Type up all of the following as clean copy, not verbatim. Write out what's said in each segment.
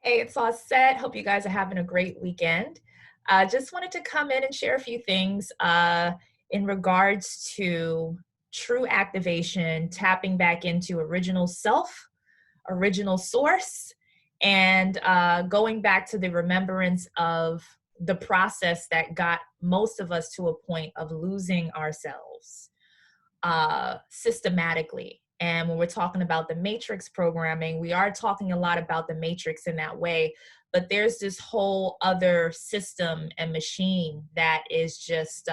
Hey, it's all set. Hope you guys are having a great weekend. Just wanted to come in and share a few things in regards to true activation, tapping back into original self, original source, and going back to the remembrance of the process that got most of us to a point of losing ourselves systematically. And when we're talking about the matrix programming, we are talking a lot about the matrix in that way. But there's this whole other system and machine that is just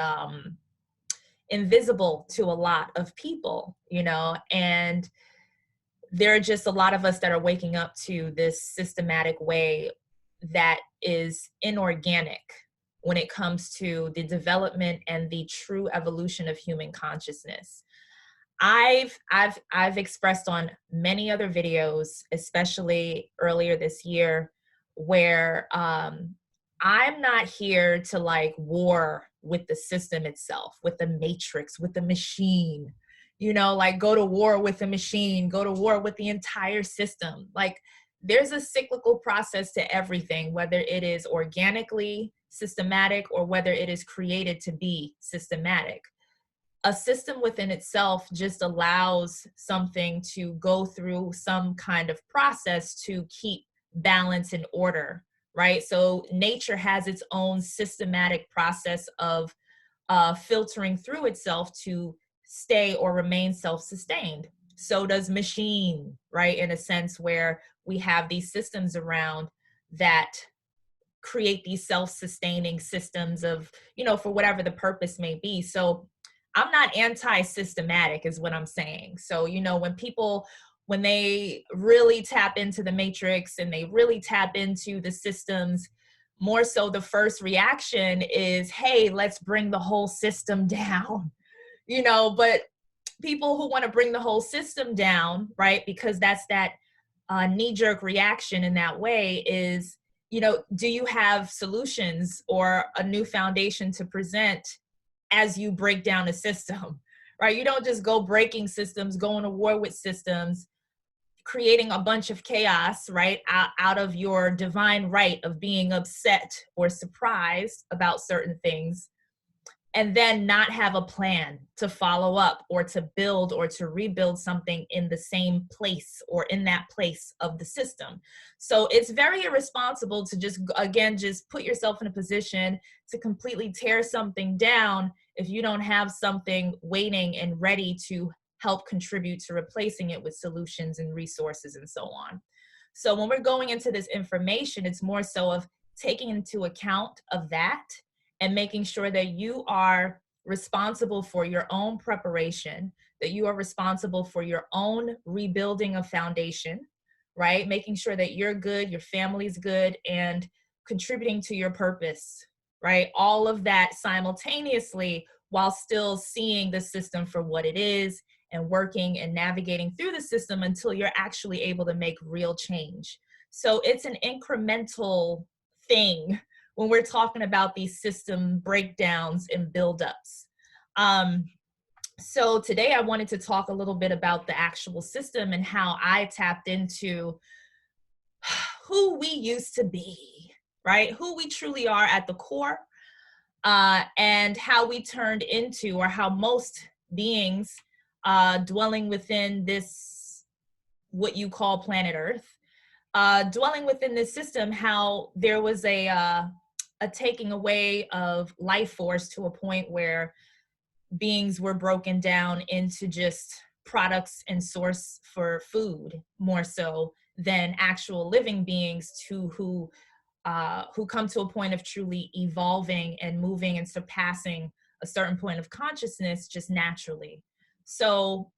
invisible to a lot of people, and there are just a lot of us that are waking up to this systematic way that is inorganic when it comes to the development and the true evolution of human consciousness. I've expressed on many other videos, especially earlier this year, where I'm not here to like war with the system itself, with the matrix, with the machine, like go to war with the machine, go to war with the entire system. Like there's a cyclical process to everything, whether it is organically systematic or whether it is created to be systematic. A system within itself just allows something to go through some kind of process to keep balance and order, right? So nature has its own systematic process of filtering through itself to stay or remain self-sustained. So does machine, right? In a sense where we have these systems around that create these self-sustaining systems of, for whatever the purpose may be. So I'm not anti-systematic is what I'm saying. So, when they really tap into the matrix and they really tap into the systems, more so the first reaction is, hey, let's bring the whole system down, but people who want to bring the whole system down, right? Because that's that knee-jerk reaction in that way is, do you have solutions or a new foundation to present as you break down a system, right? You don't just go breaking systems, going to war with systems, creating a bunch of chaos, right? Out of your divine right of being upset or surprised about certain things, and then not have a plan to follow up or to build or to rebuild something in the same place or in that place of the system. So it's very irresponsible to just put yourself in a position to completely tear something down if you don't have something waiting and ready to help contribute to replacing it with solutions and resources and so on. So when we're going into this information, it's more so of taking into account of that and making sure that you are responsible for your own preparation, that you are responsible for your own rebuilding of foundation, right? Making sure that you're good, your family's good, and contributing to your purpose, right? All of that simultaneously while still seeing the system for what it is and working and navigating through the system until you're actually able to make real change. So it's an incremental thing when we're talking about these system breakdowns and buildups. So today I wanted to talk a little bit about the actual system and how I tapped into who we used to be, right? Who we truly are at the core, and how we turned into, or how most beings dwelling within this, what you call planet Earth, dwelling within this system, how there was a taking away of life force to a point where beings were broken down into just products and source for food more so than actual living beings who come to a point of truly evolving and moving and surpassing a certain point of consciousness just naturally. So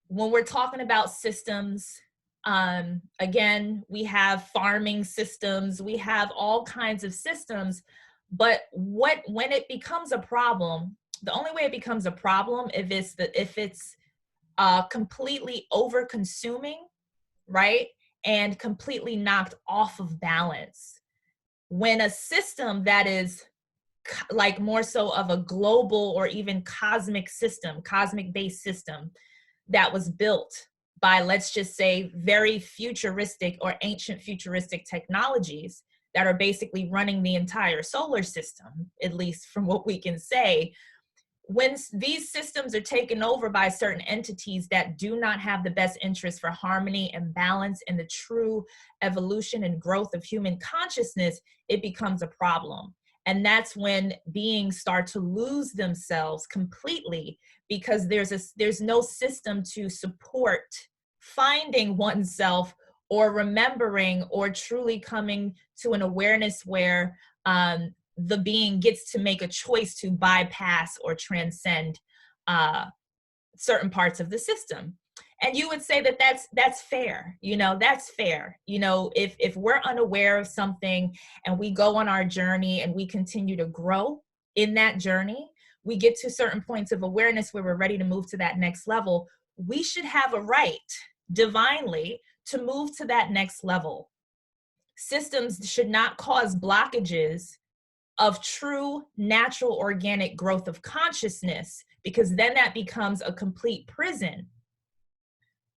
when we're talking about systems, again, we have farming systems, we have all kinds of systems, but when it becomes a problem, the only way it becomes a problem if it's completely over consuming, right? And completely knocked off of balance. When a system that is like more so of a global or even cosmic system, cosmic based system that was built by, let's just say, very futuristic or ancient futuristic technologies that are basically running the entire solar system, at least from what we can say. When these systems are taken over by certain entities that do not have the best interest for harmony and balance and the true evolution and growth of human consciousness, it becomes a problem. And that's when beings start to lose themselves completely, because there's no system to support finding oneself or remembering or truly coming to an awareness where the being gets to make a choice to bypass or transcend certain parts of the system. And you would say that that's fair. That's fair. If we're unaware of something and we go on our journey and we continue to grow in that journey, we get to certain points of awareness where we're ready to move to that next level. We should have a right divinely to move to that next level. Systems should not cause blockages of true natural organic growth of consciousness, because then that becomes a complete prison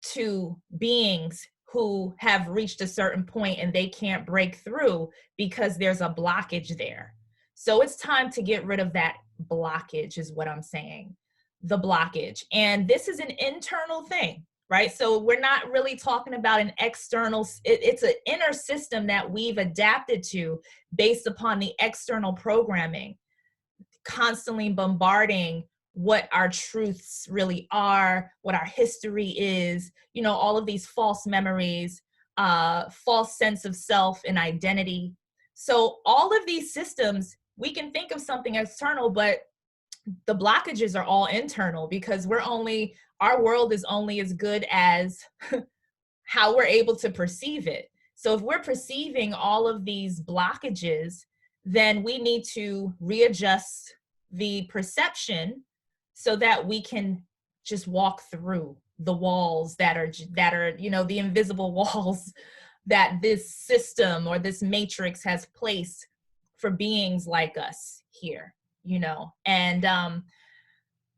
to beings who have reached a certain point and they can't break through because there's a blockage there. So it's time to get rid of that blockage, is what I'm saying. The blockage. And this is an internal thing, right? So we're not really talking about an external, it's an inner system that we've adapted to based upon the external programming, constantly bombarding what our truths really are, what our history is, all of these false memories, false sense of self and identity. So all of these systems, we can think of something external, but the blockages are all internal, because our world is only as good as how we're able to perceive it. So if we're perceiving all of these blockages, then we need to readjust the perception so that we can just walk through the walls that are the invisible walls that this system or this matrix has placed for beings like us here, and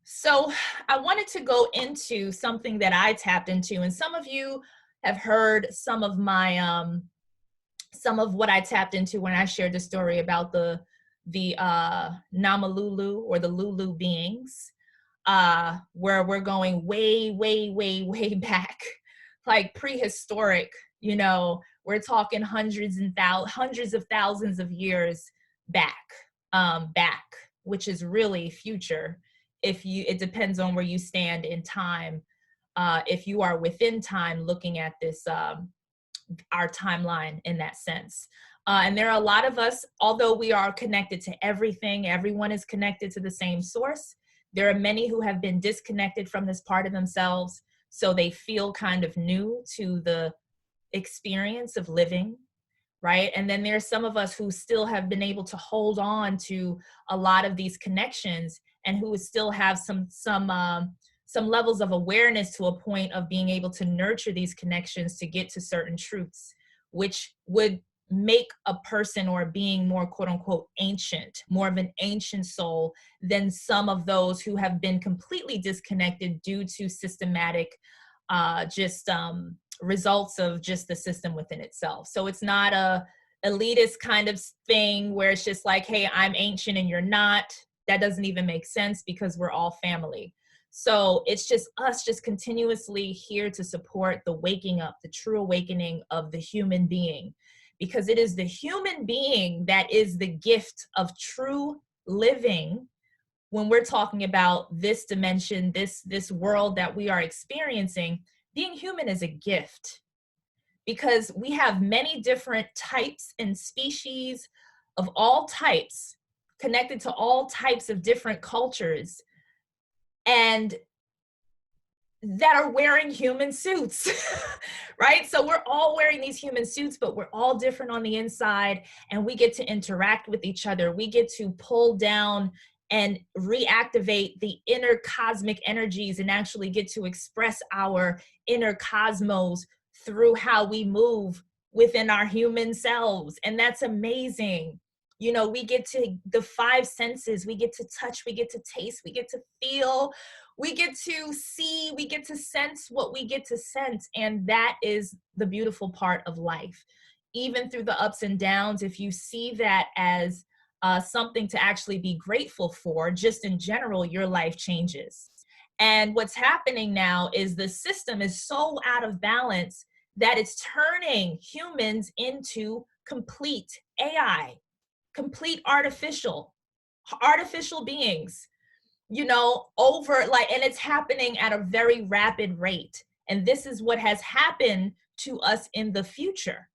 so I wanted to go into something that I tapped into, and some of you have heard some of what I tapped into when I shared the story about the Namalulu, or the Lulu beings, where we're going way, way, way, way back, like prehistoric. We're talking hundreds of thousands of years back, which is really future. It depends on where you stand in time. If you are within time, looking at this, our timeline in that sense. And there are a lot of us, although we are connected to everything, everyone is connected to the same source. There are many who have been disconnected from this part of themselves, so they feel kind of new to the experience of living, right? And then there's some of us who still have been able to hold on to a lot of these connections, and who still have some levels of awareness to a point of being able to nurture these connections to get to certain truths, which would make a person or a being more, quote unquote, ancient, more of an ancient soul than some of those who have been completely disconnected due to systematic results of just the system within itself. So it's not a elitist kind of thing where it's just like, hey, I'm ancient and you're not. That doesn't even make sense, because we're all family. So it's just us just continuously here to support the waking up, the true awakening of the human being, because it is the human being that is the gift of true living. When we're talking about this dimension, this world that we are experiencing, being human is a gift, because we have many different types and species of all types connected to all types of different cultures, and that are wearing human suits, right? So we're all wearing these human suits, but we're all different on the inside, and we get to interact with each other. We get to pull down and reactivate the inner cosmic energies and actually get to express our inner cosmos through how we move within our human selves. And that's amazing. You know, we get to the five senses. We get to touch, we get to taste, we get to feel, we get to see, we get to sense what we get to sense. And that is the beautiful part of life. Even through the ups and downs, if you see that as something to actually be grateful for, just in general, your life changes. And what's happening now is the system is so out of balance that it's turning humans into complete AI, complete artificial beings, you know, over like, and it's happening at a very rapid rate. And this is what has happened to us in the future.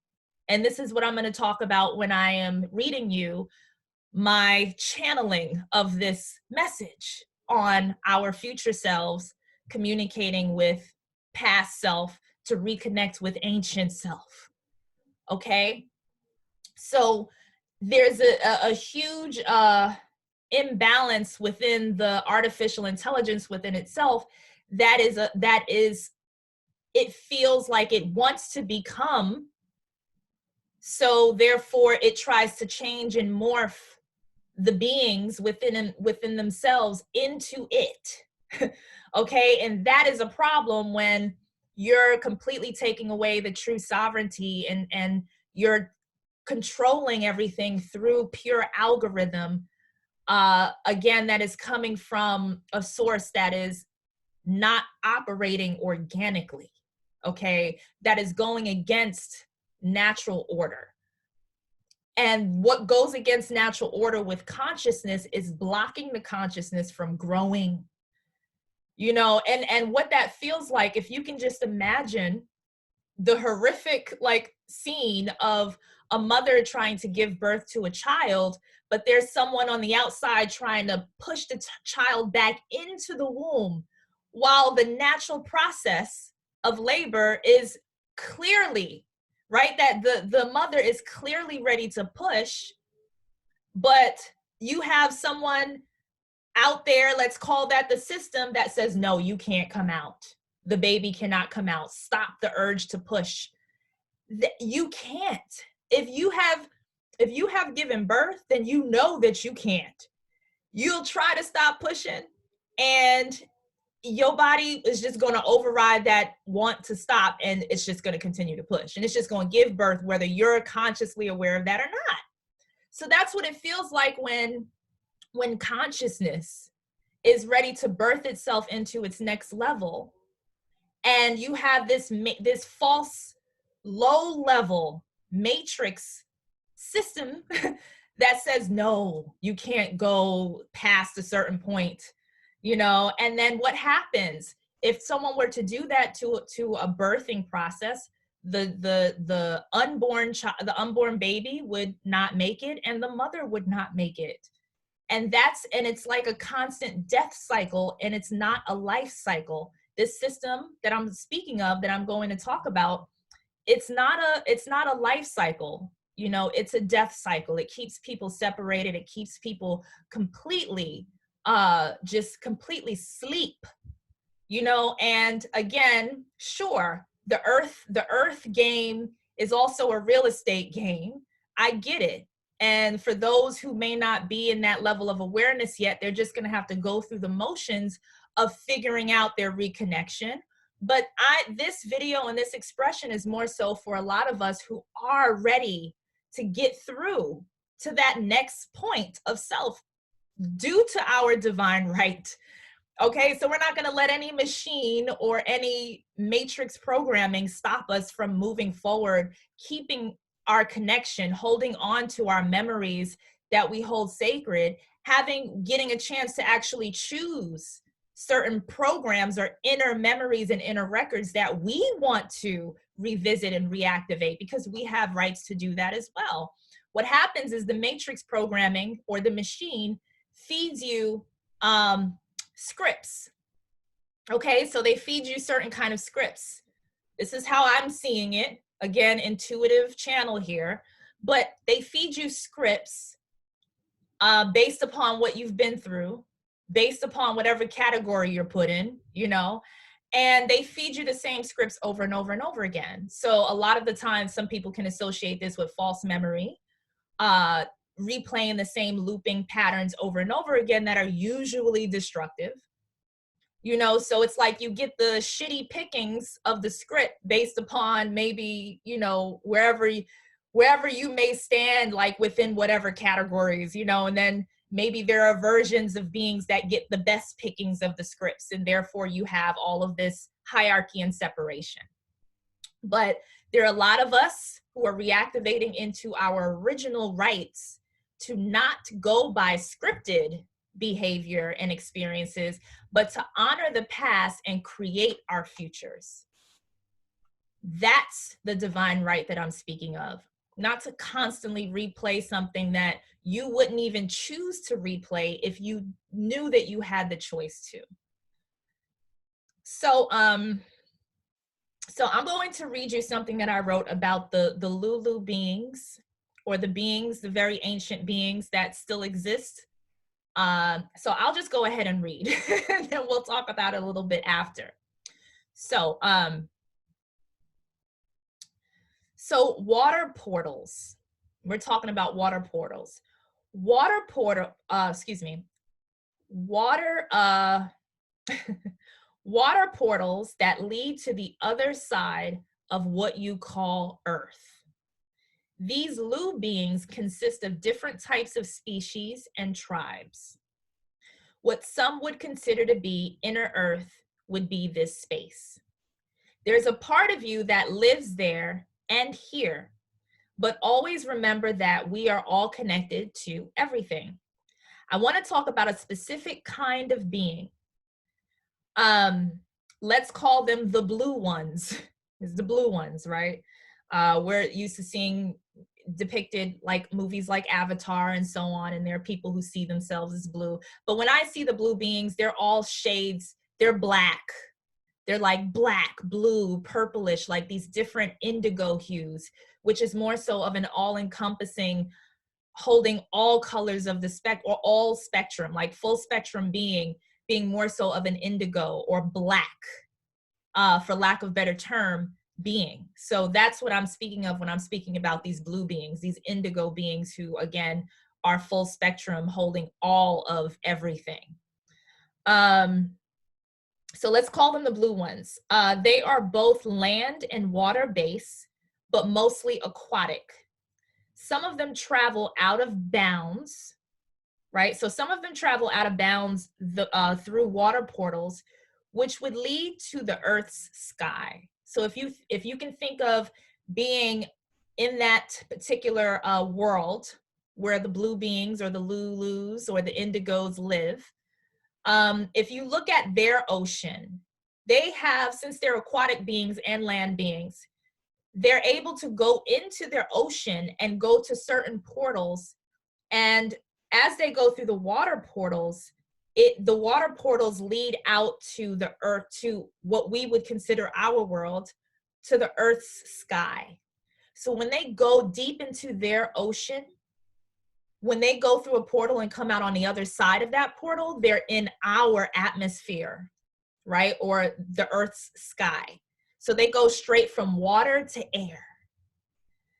And this is what I'm going to talk about when I am reading you my channeling of this message on our future selves communicating with past self to reconnect with ancient self. Okay? So there's a huge imbalance within the artificial intelligence within itself that is it feels like it wants to become, so therefore it tries to change and morph the beings within themselves into it. Okay, and that is a problem when you're completely taking away the true sovereignty, and you're controlling everything through pure algorithm, again, that is coming from a source that is not operating organically. Okay, that is going against natural order. And what goes against natural order with consciousness is blocking the consciousness from growing. You know, and what that feels like, if you can just imagine the horrific like scene of a mother trying to give birth to a child, but there's someone on the outside trying to push the child back into the womb, while the natural process of labor is clearly right, that the mother is clearly ready to push, but you have someone out there, let's call that the system, that says no, you can't come out, the baby cannot come out, stop the urge to push. You can't. If you have given birth, then you know that you can't. You'll try to stop pushing, and your body is just going to override that want to stop, and it's just going to continue to push, and it's just going to give birth whether you're consciously aware of that or not. So that's what it feels like when consciousness is ready to birth itself into its next level, and you have this false low level matrix system that says no, you can't go past a certain point, you know. And then what happens if someone were to do that to a birthing process? The unborn baby would not make it, and the mother would not make it. And it's like a constant death cycle, and it's not a life cycle. This system that I'm speaking of, that I'm going to talk about, it's not a life cycle. You know, it's a death cycle. It keeps people separated. It keeps people completely just completely sleep, you know. And again, sure, the earth game is also a real estate game. I get it. And for those who may not be in that level of awareness yet, they're just going to have to go through the motions of figuring out their reconnection. But this video and this expression is more so for a lot of us who are ready to get through to that next point of self due to our divine right. Okay, so we're not going to let any machine or any matrix programming stop us from moving forward, keeping our connection, holding on to our memories that we hold sacred, getting a chance to actually choose certain programs or inner memories and inner records that we want to revisit and reactivate, because we have rights to do that as well. What happens is the matrix programming or the machine feeds you scripts. Okay, so they feed you certain kind of scripts. This is how I'm seeing it. Again, intuitive channel here, but they feed you scripts based upon what you've been through, based upon whatever category you're put in, you know, and they feed you the same scripts over and over and over again. So a lot of the time, some people can associate this with false memory, replaying the same looping patterns over and over again that are usually destructive. You know, so it's like you get the shitty pickings of the script based upon maybe, you know, wherever you may stand, like within whatever categories, you know, and then maybe there are versions of beings that get the best pickings of the scripts, and therefore you have all of this hierarchy and separation. But there are a lot of us who are reactivating into our original rights to not go by scripted behavior and experiences, but to honor the past and create our futures. That's the divine right that I'm speaking of. Not to constantly replay something that you wouldn't even choose to replay if you knew that you had the choice to. So I'm going to read you something that I wrote about the Lulu beings, or the beings, the very ancient beings that still exist. So I'll just go ahead and read, and then we'll talk about it a little bit after. So water portals. We're talking about water portals. Water portals that lead to the other side of what you call Earth. These Lu beings consist of different types of species and tribes. What some would consider to be inner Earth would be this space. There's a part of you that lives there and here, but always remember that we are all connected to everything. I want to talk about a specific kind of being. Let's call them the blue ones. It's the blue ones, right? We're used to seeing depicted like movies like Avatar and so on, and there are people who see themselves as blue. But when I see the blue beings, they're all shades. They're black. They're like black, blue, purplish, like these different indigo hues, which is more so of an all-encompassing, holding all colors of the or all spectrum, like full spectrum being more so of an indigo or black, for lack of better term, being. So that's what I'm speaking of when I'm speaking about these blue beings, these indigo beings who, again, are full spectrum, holding all of everything. So let's call them the blue ones. They are both land and water based, but mostly aquatic. Some of them travel out of bounds, right? So some of them travel out of bounds through water portals, which would lead to the Earth's sky. So if you can think of being in that particular world where the blue beings or the Lulus or the Indigos live, if you look at their ocean, they have, since they're aquatic beings and land beings, they're able to go into their ocean and go to certain portals. And as they go through the water portals, the water portals lead out to the Earth, to what we would consider our world, to the Earth's sky. So when they go deep into their ocean, when they go through a portal and come out on the other side of that portal, they're in our atmosphere, right? Or the Earth's sky. So they go straight from water to air.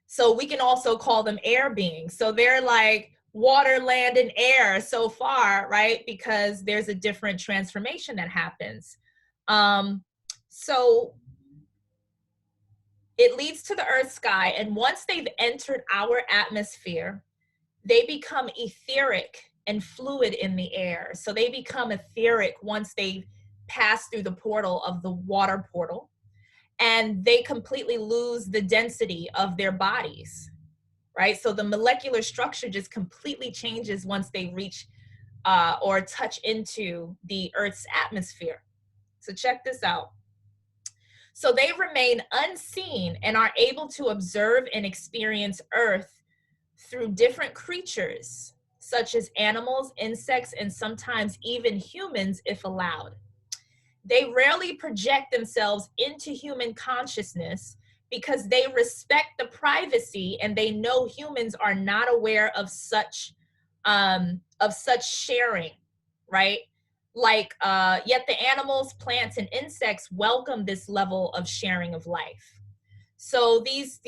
So we can also call them air beings. So they're like water, land, and air so far, right? Because there's a different transformation that happens. So it leads to the Earth's sky. And once they've entered our atmosphere, they become etheric and fluid in the air. So they become etheric once they pass through the portal of the water portal, and they completely lose the density of their bodies, right? So the molecular structure just completely changes once they reach or touch into the Earth's atmosphere. So check this out. So they remain unseen and are able to observe and experience Earth through different creatures, such as animals, insects, and sometimes even humans, if allowed. They rarely project themselves into human consciousness because they respect the privacy and they know humans are not aware of such sharing, right? Like, yet the animals, plants, and insects welcome this level of sharing of life. So these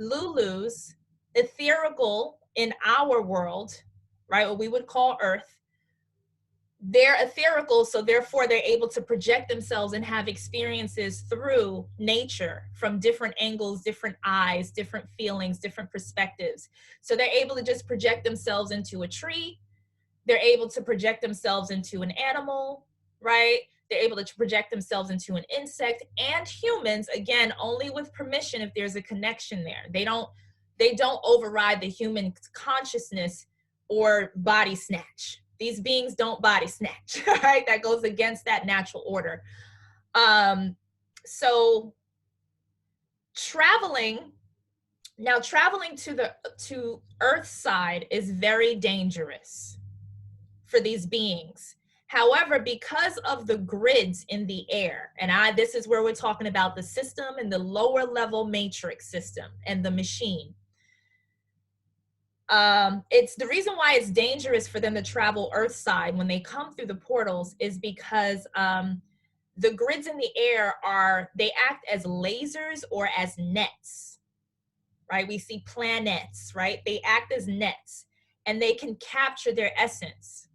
Lulus, ethereal in our world, right, what we would call Earth, they're etherical, so therefore they're able to project themselves and have experiences through nature from different angles, different eyes, different feelings, different perspectives. So they're able to just project themselves into a tree. They're able to project themselves into an animal, right? They're able to project themselves into an insect, and humans, again, only with permission if there's a connection there. They don't override the human consciousness or body snatch. These beings don't body snatch, right? That goes against that natural order. So traveling to Earth side is very dangerous for these beings. However, because of the grids in the air, and this is where we're talking about the system and the lower level matrix system and the machine. It's the reason why it's dangerous for them to travel Earth side when they come through the portals is because the grids in the air they act as lasers or as nets, right? We see planets, right? They act as nets and they can capture their essence.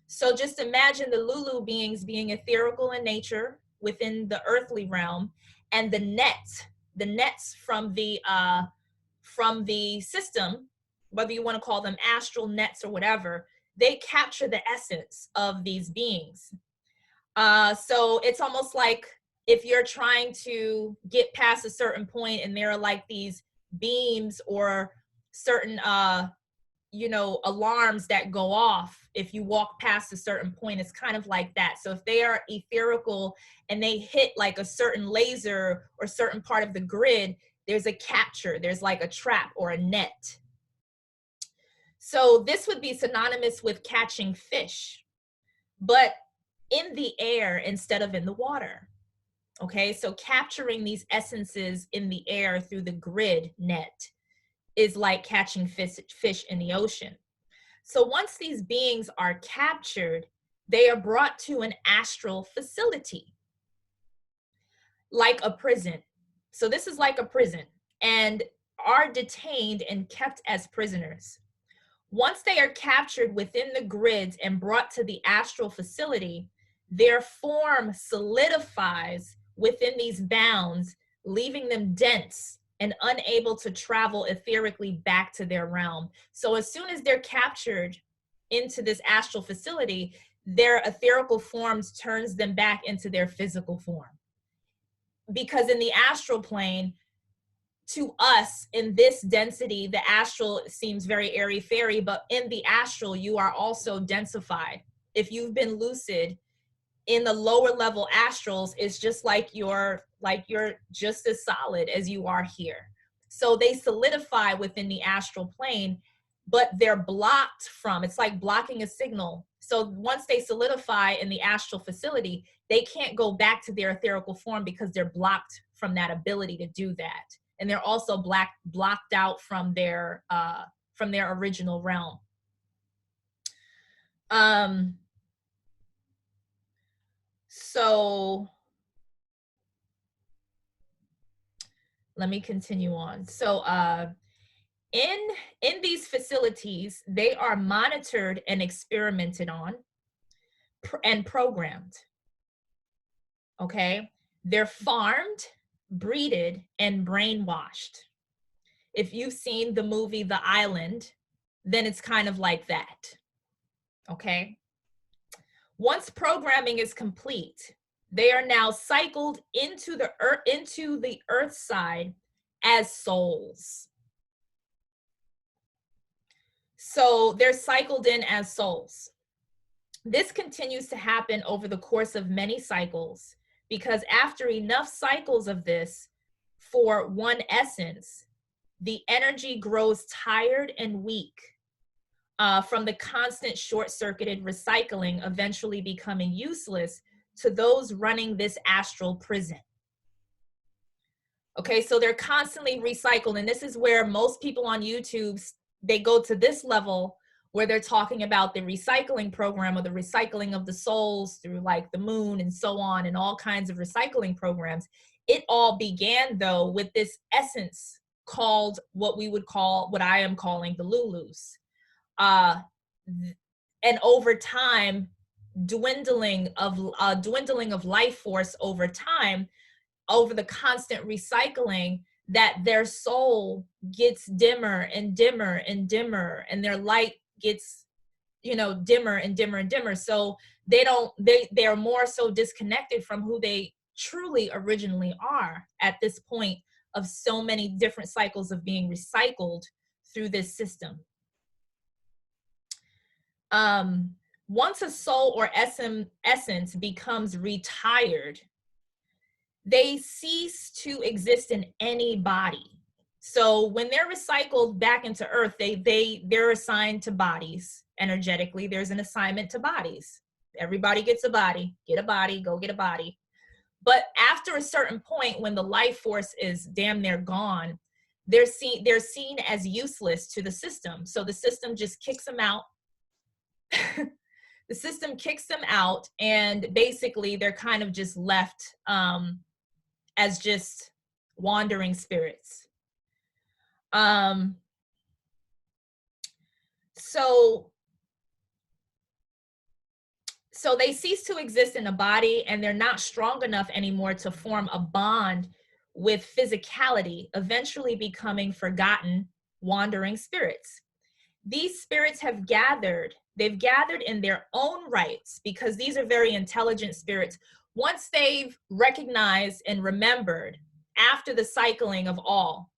So just imagine the Lulu beings being ethereal in nature within the earthly realm, and the nets from the system, whether you want to call them astral nets or whatever, they capture the essence of these beings. So it's almost like if you're trying to get past a certain point and there are like these beams or certain alarms that go off if you walk past a certain point. It's kind of like that. So if they are etherical and they hit like a certain laser or certain part of the grid, there's a capture, there's like a trap or a net. So this would be synonymous with catching fish, but in the air instead of in the water. Okay, so capturing these essences in the air through the grid net is like catching fish in the ocean. So once these beings are captured, they are brought to an astral facility, like a prison. So this is like a prison, and are detained and kept as prisoners. Once they are captured within the grids and brought to the astral facility, their form solidifies within these bounds, leaving them dense and unable to travel etherically back to their realm. So as soon as they're captured into this astral facility, their etherical forms turns them back into their physical form. Because in the astral plane, to us in this density, the astral seems very airy-fairy, but in the astral, you are also densified. If you've been lucid, in the lower level astrals, it's just like you're just as solid as you are here. So they solidify within the astral plane, but they're blocked from, it's like blocking a signal. So once they solidify in the astral facility, they can't go back to their etherical form because they're blocked from that ability to do that. And they're also blocked out from their original realm. So let me continue on. So in these facilities, they are monitored and experimented on and programmed. Okay, they're farmed, breeded, and brainwashed. If you've seen the movie The Island, then it's kind of like that. Okay. Once programming is complete, they are now cycled into the earth side as souls. So they're cycled in as souls. This continues to happen over the course of many cycles, because after enough cycles of this for one essence, the energy grows tired and weak from the constant short-circuited recycling, eventually becoming useless to those running this astral prison. Okay, so they're constantly recycled, and this is where most people on YouTube, they go to this level where they're talking about the recycling program or the recycling of the souls through like the moon and so on, and all kinds of recycling programs. It all began though with this essence called what we would call, what I am calling the Lulus. Uh, and over time, dwindling of life force over time, over the constant recycling, that their soul gets dimmer and dimmer and dimmer, and their light gets, dimmer and dimmer and dimmer. So they're more so disconnected from who they truly originally are at this point of so many different cycles of being recycled through this system. Once a soul or essence becomes retired, they cease to exist in any body. So when they're recycled back into earth, they're assigned to bodies. Energetically, there's an assignment to bodies. Everybody gets a body. Get a body, go get a body. But after a certain point, when the life force is damn near gone, they're seen as useless to the system. So the system just kicks them out. The system kicks them out, and basically they're kind of just left as just wandering spirits. So they cease to exist in a body, and they're not strong enough anymore to form a bond with physicality, eventually becoming forgotten, wandering spirits. These spirits they've gathered in their own rights, because these are very intelligent spirits. Once they've recognized and remembered, after the cycling of all,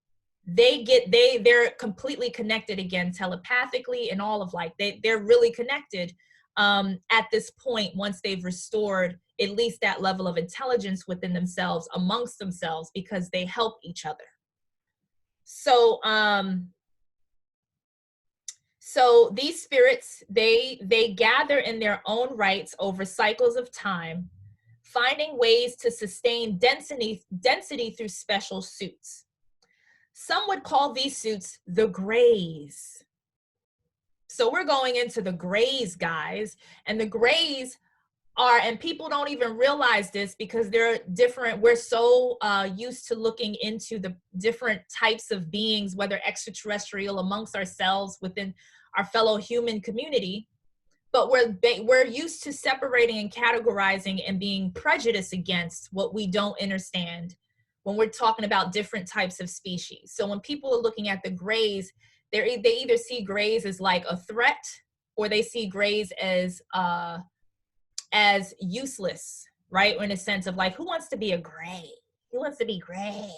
they're completely connected again, telepathically, and all of, like, they're really connected at this point, once they've restored at least that level of intelligence within themselves, amongst themselves, because they help each other. So so these spirits, they gather in their own rights over cycles of time, finding ways to sustain density through special suits. Some would call these suits the grays. So we're going into the grays, guys, and the grays are, and people don't even realize this because they're different. We're so used to looking into the different types of beings, whether extraterrestrial, amongst ourselves, within our fellow human community, but we're used to separating and categorizing and being prejudiced against what we don't understand when we're talking about different types of species. So when people are looking at the grays, they either see grays as like a threat, or they see grays as useless, right? In a sense of like, who wants to be a gray? Who wants to be gray?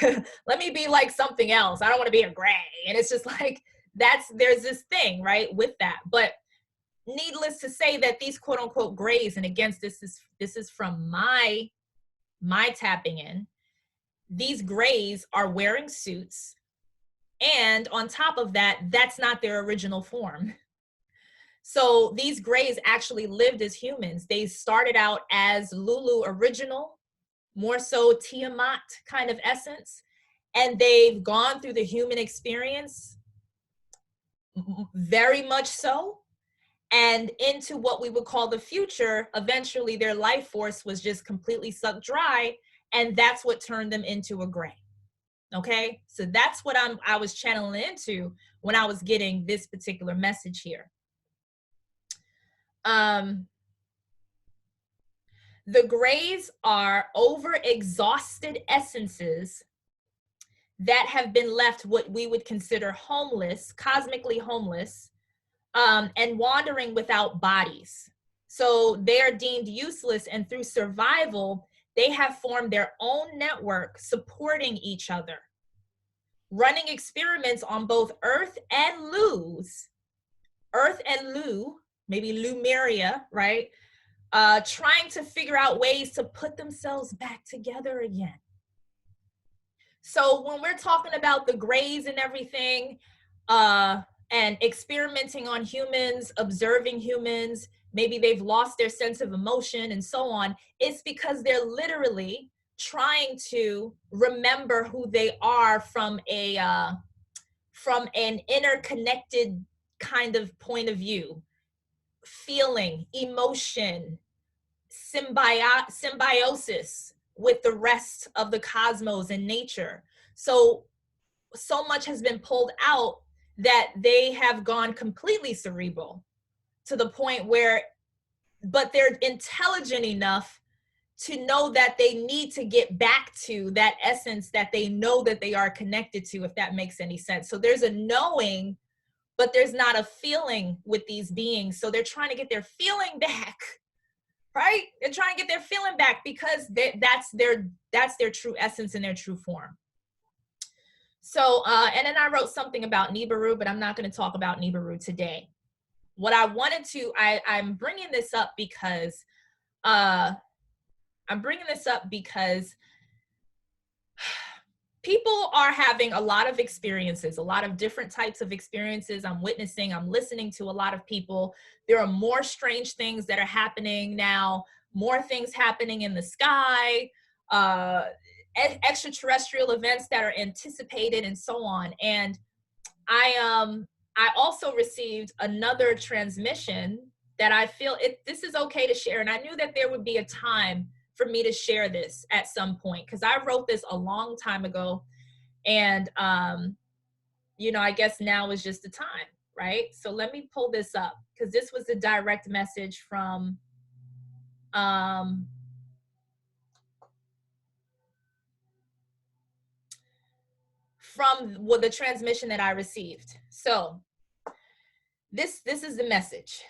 Let me be like something else. I don't want to be a gray. And it's just like, there's this thing, right, with that. But needless to say that these quote unquote grays, and again, this is from my tapping in, these grays are wearing suits. And on top of that, that's not their original form. So these grays actually lived as humans. They started out as Lulu original, more so Tiamat kind of essence. And they've gone through the human experience, very much so, and into what we would call the future. Eventually their life force was just completely sucked dry, and that's what turned them into a gray. Okay, so that's what I was channeling into when I was getting this particular message here. The grays are over-exhausted essences that have been left what we would consider homeless, cosmically homeless, and wandering without bodies. So they are deemed useless, and through survival, they have formed their own network supporting each other, running experiments on both Earth and maybe LUmeria, right? Trying to figure out ways to put themselves back together again. So when we're talking about the grays and everything, and experimenting on humans, observing humans, maybe they've lost their sense of emotion and so on, it's because they're literally trying to remember who they are from an interconnected kind of point of view, feeling, emotion, symbiosis with the rest of the cosmos and nature. So so much has been pulled out that they have gone completely cerebral to the point where, but they're intelligent enough to know that they need to get back to that essence that they know that they are connected to, if that makes any sense. So there's a knowing, but there's not a feeling with these beings. So they're trying to get their feeling back, right? They're trying to get their feeling back because that's their true essence and their true form. So, and then I wrote something about Nibiru, but I'm not going to talk about Nibiru today. What I wanted to, I'm bringing this up because, people are having a lot of experiences, a lot of different types of experiences. I'm listening to a lot of people. There are more strange things that are happening now, more things happening in the sky, extraterrestrial events that are anticipated and so on. And I also received another transmission that I feel this is okay to share. And I knew that there would be a time for me to share this at some point, because I wrote this a long time ago. And, you know, I guess now is just the time, right? So let me pull this up, because this was a direct message from the transmission that I received. So this is the message.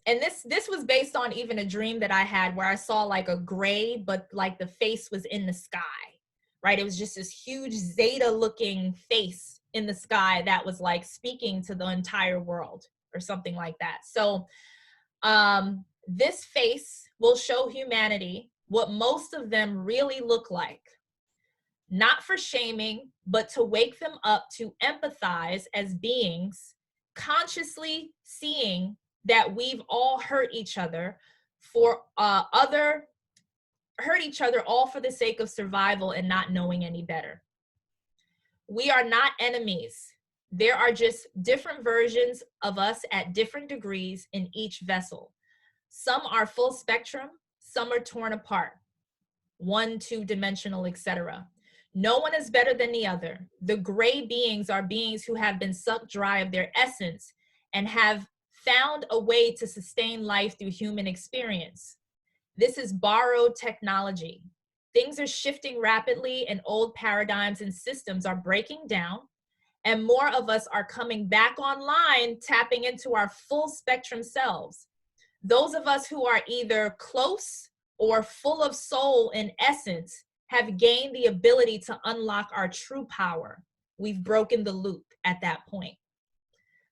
And this was based on even a dream that I had where I saw like a gray, but like the face was in the sky, right? It was just this huge Zeta looking face in the sky that was like speaking to the entire world or something like that. So this face will show humanity what most of them really look like. Not for shaming, but to wake them up to empathize as beings, consciously seeing that we've all hurt each other all for the sake of survival and not knowing any better. We are not enemies. There are just different versions of us at different degrees in each vessel. Some are full spectrum, some are torn apart, 1, 2-dimensional, etc. No one is better than the other. The gray beings are beings who have been sucked dry of their essence and have found a way to sustain life through human experience. This is borrowed technology. Things are shifting rapidly and old paradigms and systems are breaking down, and more of us are coming back online, tapping into our full spectrum selves. Those of us who are either close or full of soul and essence have gained the ability to unlock our true power. We've broken the loop at that point.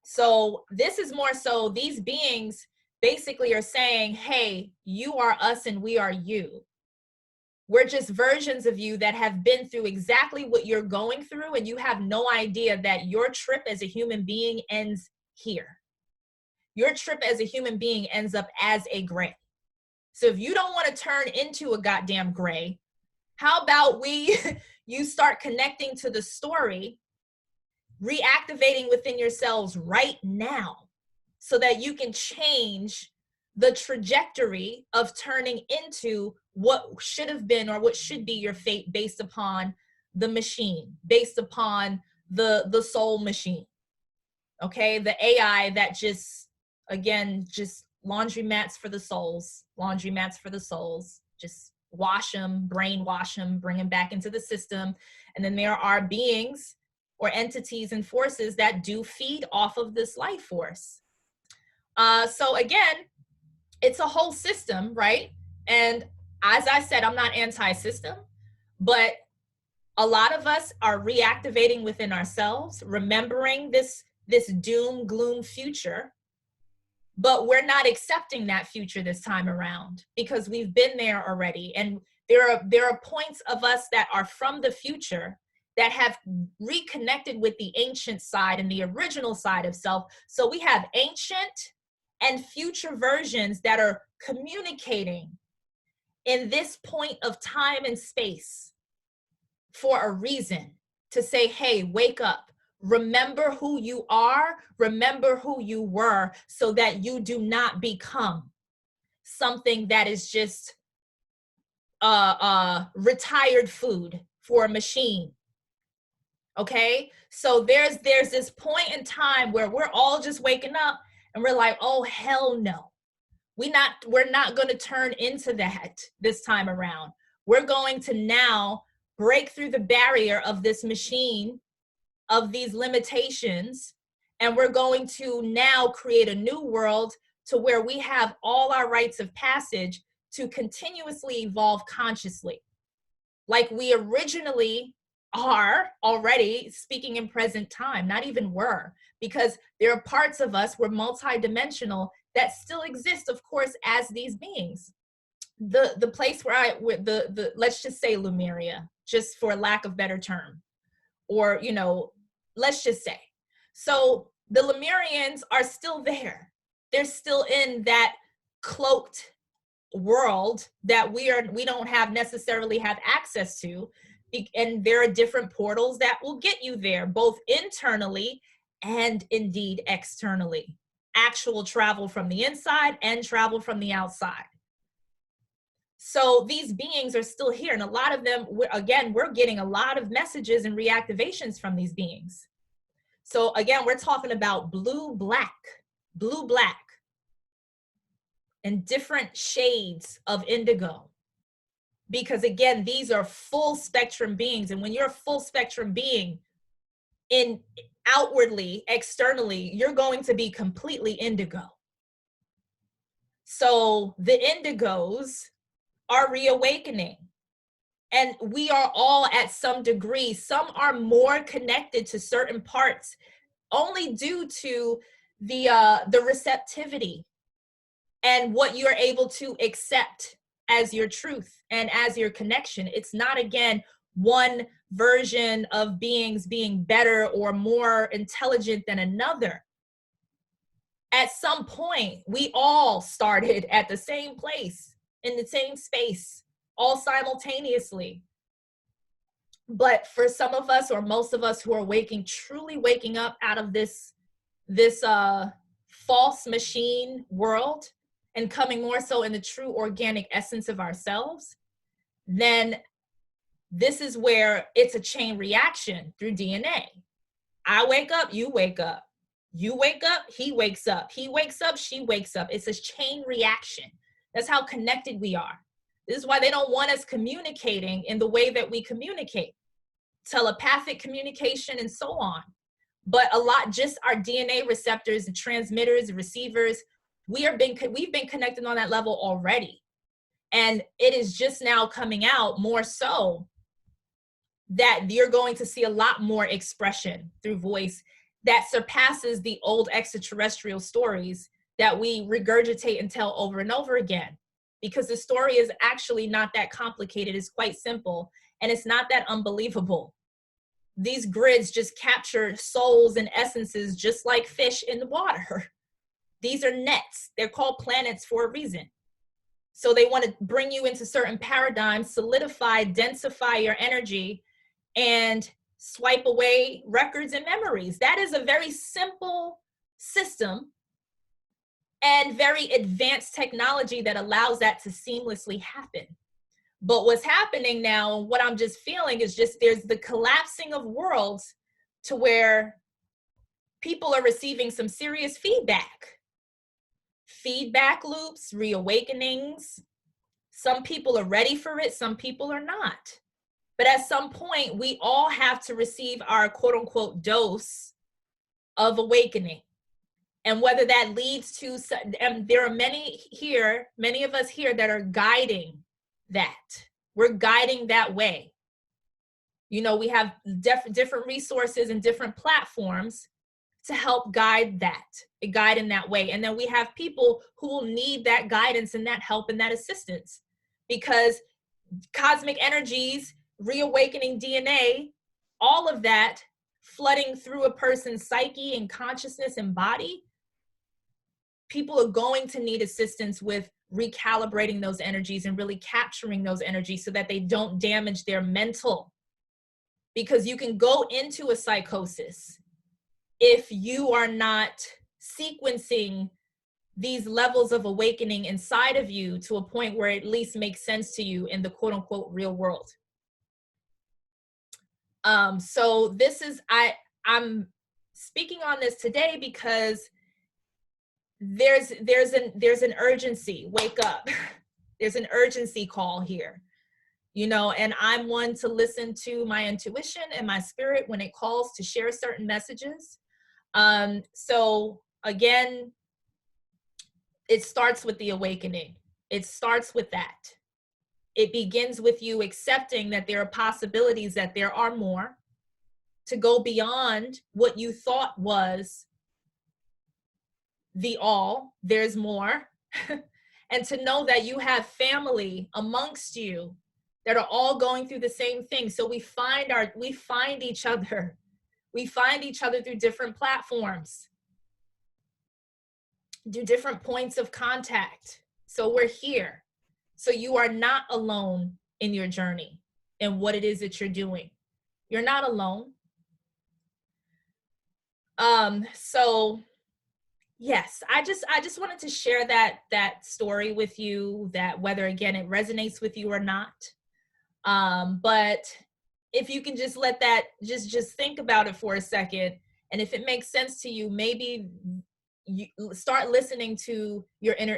So this is more so these beings basically are saying, hey, you are us and we are you. We're just versions of you that have been through exactly what you're going through, and you have no idea that your trip as a human being ends here. Your trip as a human being ends up as a gray. So if you don't want to turn into a goddamn gray, how about you start connecting to the story, reactivating within yourselves right now so that you can change the trajectory of turning into what should have been or what should be your fate based upon the machine, based upon the soul machine. Okay, the AI that just, again, just laundromats for the souls, just wash them, brainwash them, bring them back into the system. And then there are beings or entities and forces that do feed off of this life force. So again, it's a whole system, right? And as I said, I'm not anti-system, but a lot of us are reactivating within ourselves, remembering this doom, gloom future, but we're not accepting that future this time around because we've been there already. And there are points of us that are from the future that have reconnected with the ancient side and the original side of self. So we have ancient and future versions that are communicating in this point of time and space for a reason, to say, hey, wake up. Remember who you are, remember who you were, so that you do not become something that is just retired food for a machine. Okay, so there's this point in time where we're all just waking up and we're like, oh hell no, we're not going to turn into that this time around. We're going to now break through the barrier of this machine, of these limitations, and we're going to now create a new world to where we have all our rites of passage to continuously evolve consciously, like we originally are already, speaking in present time, not even were, because there are parts of us, we're multidimensional, that still exist, of course, as these beings. The place where the let's just say LUmeria, just for lack of better term, or let's just say, so the Lemurians are still there. They're still in that cloaked world that we don't necessarily have access to, and there are different portals that will get you there, both internally and indeed externally. Actual travel from the inside and travel from the outside. So these beings are still here, and a lot of them, again, we're getting a lot of messages and reactivations from these beings. So again, we're talking about blue black, and different shades of indigo. Because again, these are full spectrum beings. And when you're a full spectrum being, in outwardly, externally, you're going to be completely indigo. So the indigos are reawakening. And we are all at some degree. Some are more connected to certain parts only due to the receptivity and what you're able to accept as your truth and as your connection. It's not, again, one version of beings being better or more intelligent than another. At some point, we all started at the same place, in the same space, all simultaneously. But for some of us, or most of us, who are truly waking up out of this false machine world and coming more so in the true organic essence of ourselves, then this is where it's a chain reaction through DNA. I wake up, you wake up. You wake up, he wakes up. He wakes up, she wakes up. It's a chain reaction. That's how connected we are. This is why they don't want us communicating in the way that we communicate. Telepathic communication and so on. But a lot, just our DNA receptors and transmitters and receivers, we've been connected on that level already. And it is just now coming out more so that you're going to see a lot more expression through voice that surpasses the old extraterrestrial stories that we regurgitate and tell over and over again. Because the story is actually not that complicated. It's quite simple, and it's not that unbelievable. These grids just capture souls and essences just like fish in the water. These are nets. They're called planets for a reason. So they want to bring you into certain paradigms, solidify, densify your energy, and swipe away records and memories. That is a very simple system and very advanced technology that allows that to seamlessly happen. But what's happening now, what I'm just feeling is just there's the collapsing of worlds to where people are receiving some serious feedback. Feedback loops, reawakenings. Some people are ready for it, some people are not. But at some point, we all have to receive our quote unquote dose of awakening. And whether that leads to, and there are many of us here that are guiding that. We're guiding that way. You know, we have different resources and different platforms to help guide in that way. And then we have people who will need that guidance and that help and that assistance, because cosmic energies, reawakening DNA, all of that flooding through a person's psyche and consciousness and body, people are going to need assistance with recalibrating those energies and really capturing those energies so that they don't damage their mental. Because you can go into a psychosis if you are not sequencing these levels of awakening inside of you to a point where it at least makes sense to you in the quote unquote real world. So this is, I'm speaking on this today because there's an urgency. Wake up. There's an urgency call here, you know, and I'm one to listen to my intuition and my spirit when it calls to share certain messages. So again, it starts with the awakening. It starts with that. It begins with you accepting that there are possibilities, that there are more, to go beyond what you thought was the all. There's more. And to know that you have family amongst you that are all going through the same thing. So we find each other. We find each other through different platforms, do different points of contact. So we're here. So you are not alone in your journey and what it is that you're doing. You're not alone. So yes, I just wanted to share that story with you, that whether again it resonates with you or not. But if you can just let that just think about it for a second, and if it makes sense to you, maybe you start listening to your inner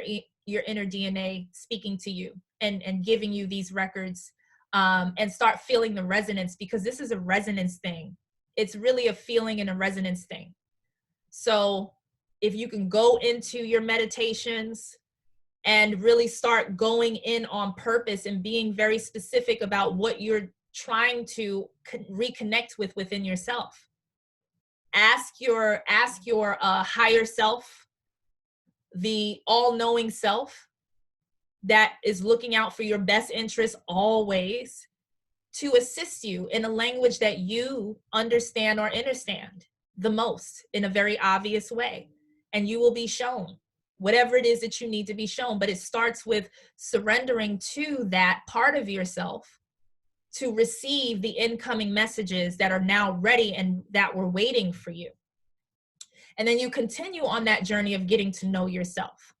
DNA speaking to you and giving you these records, and start feeling the resonance, because this is a resonance thing. It's really a feeling and a resonance thing. So if you can go into your meditations and really start going in on purpose and being very specific about what you're trying to reconnect with within yourself. Ask your higher self, the all-knowing self that is looking out for your best interest always, to assist you in a language that you understand or understand the most, in a very obvious way. And you will be shown whatever it is that you need to be shown. But it starts with surrendering to that part of yourself to receive the incoming messages that are now ready and that were waiting for you. And then you continue on that journey of getting to know yourself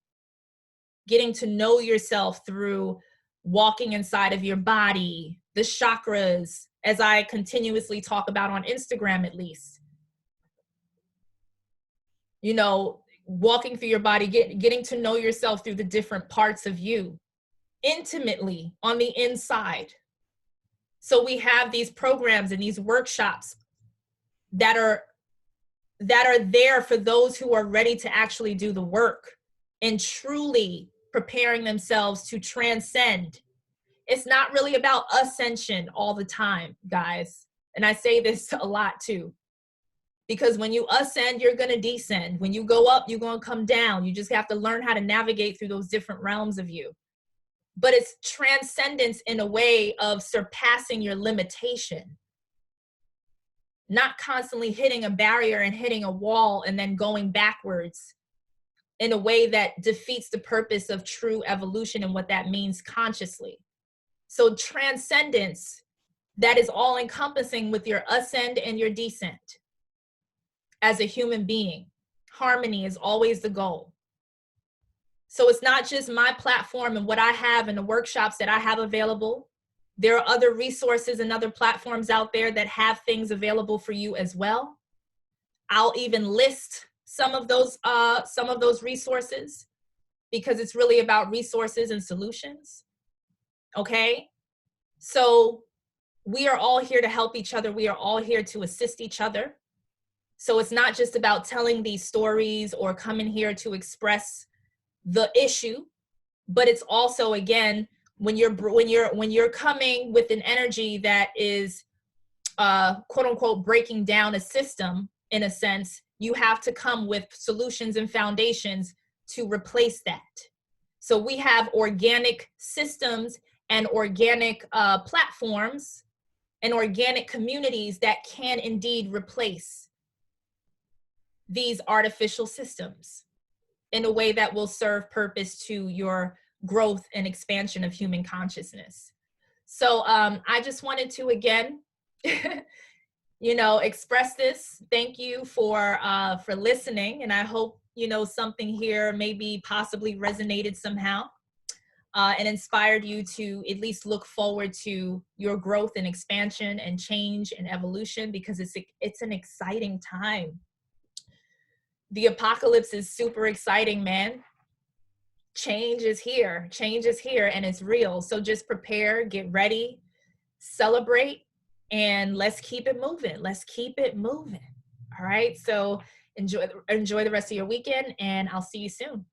through walking inside of your body, the chakras, as I continuously talk about on Instagram, at least. You know, walking through your body, getting to know yourself through the different parts of you intimately on the inside. So we have these programs and these workshops that are there for those who are ready to actually do the work and truly preparing themselves to transcend. It's not really about ascension all the time, guys. And I say this a lot too, because when you ascend, you're going to descend. When you go up, you're going to come down. You just have to learn how to navigate through those different realms of you. But it's transcendence in a way of surpassing your limitation, not constantly hitting a barrier and hitting a wall and then going backwards in a way that defeats the purpose of true evolution and what that means consciously. So transcendence, that is all encompassing with your ascend and your descent. As a human being, harmony is always the goal. So it's not just my platform and what I have and the workshops that I have available. There are other resources and other platforms out there that have things available for you as well. I'll even list some of those resources, because it's really about resources and solutions. Okay? So we are all here to help each other. We are all here to assist each other. So it's not just about telling these stories or coming here to express the issue, but it's also, again, when you're coming with an energy that is quote unquote breaking down a system, in a sense, you have to come with solutions and foundations to replace that. So we have organic systems and organic platforms and organic communities that can indeed replace these artificial systems in a way that will serve purpose to your growth and expansion of human consciousness. So I just wanted to, again, express this. Thank you for listening. And I hope, something here maybe possibly resonated somehow. and inspired you to at least look forward to your growth and expansion and change and evolution, because it's an exciting time. The apocalypse is super exciting, man. Change is here. Change is here and it's real. So just prepare, get ready, celebrate, and let's keep it moving. Let's keep it moving. All right. So enjoy the rest of your weekend, and I'll see you soon.